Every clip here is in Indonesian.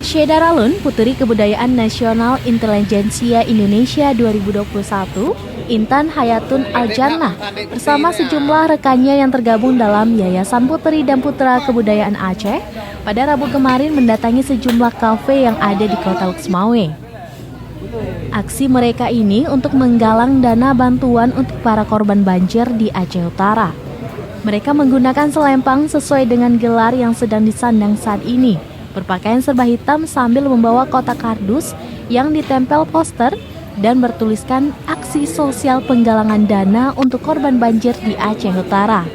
Syeda Ralun, Puteri Kebudayaan Nasional Intelijensia Indonesia 2021, Intan Hayatun Aljannah, bersama sejumlah rekannya yang tergabung dalam Yayasan Puteri dan Putra Kebudayaan Aceh, pada Rabu kemarin mendatangi sejumlah kafe yang ada di Kota Lexmawe. Aksi mereka ini untuk menggalang dana bantuan untuk para korban banjir di Aceh Utara. Mereka menggunakan selempang sesuai dengan gelar yang sedang disandang saat ini, berpakaian serba hitam sambil membawa kotak kardus yang ditempel poster dan bertuliskan aksi sosial penggalangan dana untuk korban banjir di Aceh Utara.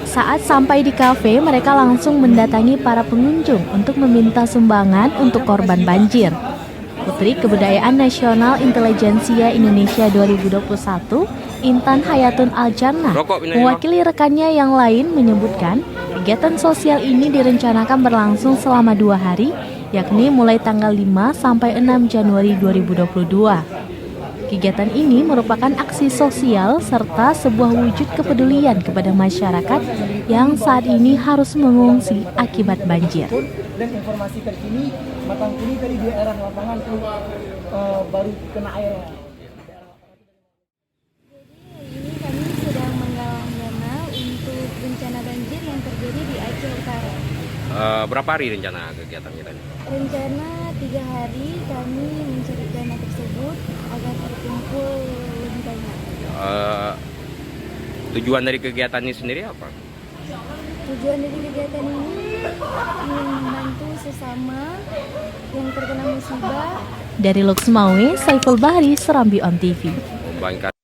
Saat sampai di kafe, mereka langsung mendatangi para pengunjung untuk meminta sumbangan untuk korban banjir. Puteri Kebudayaan Nasional Intelijensia Indonesia 2021, Intan Hayatun Aljannah, mewakili rekannya yang lain menyebutkan kegiatan sosial ini direncanakan berlangsung selama 2 hari, yakni mulai tanggal 5 sampai 6 Januari 2022. Kegiatan ini merupakan aksi sosial serta sebuah wujud kepedulian kepada masyarakat yang saat ini harus mengungsi akibat banjir. Dan informasi terkini, Matang Kuni tadi di daerah lapangan tuh baru kena air. Ini kami sedang menggalang dana untuk bencana banjir yang terjadi di Aceh Utara. Berapa hari rencana kegiatannya tadi? Rencana 3 hari kami mencari dana tersebut agar terkumpul lebih banyak. Tujuan dari kegiatan ini sendiri apa? Tujuan dari kegiatan ini ingin membantu sesama yang terkena musibah. Dari Lexmawe, Saiful Bahri, Serambi On TV. Membangun